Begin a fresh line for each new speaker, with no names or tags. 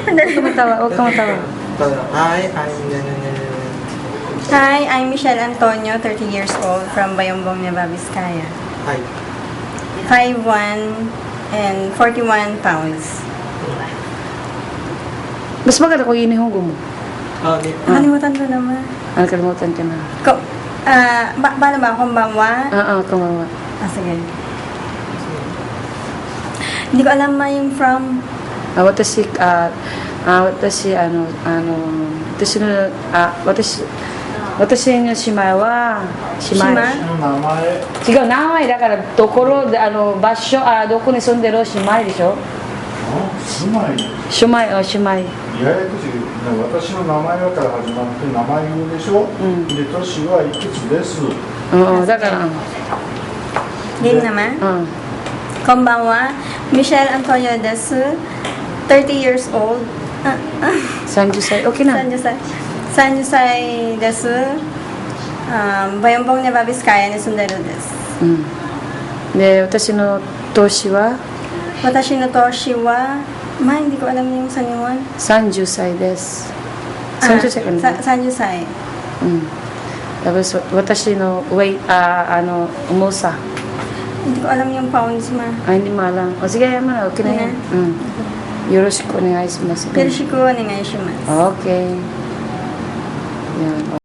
Huwag ka matawa, huwag ka matawa.
Hi, I'm ganyan.
Hi, I'm Michelle Antonio, 30 years old, from Bayambong, Nueva Vizcaya.
Hi.
5'1" and 41 pounds.
Mas maganda kung inihugo mo.
Nakalimutan ko naman.
Nakalimutan ka na.
Paano ba? Konbanwa?
Kumawa.
Sige. Hindi ko alam ma yung from.
Watashi no shimai wa shimai.
の名前
違う、名前だからところで場所どこに住んでる姉妹でしょ。
住まい
姉妹姉妹。
ややこしい私の名前から始まって名前言うでしょ、で年はいくつです、
だから。
Game naman. Konbanwa. Michelle Antonio desu. 30 years old.
30歳。OK な。
30歳です。Bayambong Nueva Vizcaya ni Sundero desu.
で、私の年は
Watashi no toshi wa, hindi ko alam yung saniwan.
30歳です。30歳かな。
30歳.
Tapos, 私のweight,重さ。
Hindi ko alam yung pounds ma.
Hindi mo alam. O sige, yaman na. Okay na yan. Yoroshiku onegai shimasu.
Yoroshiku onegai shimasu.
Okay. Yan.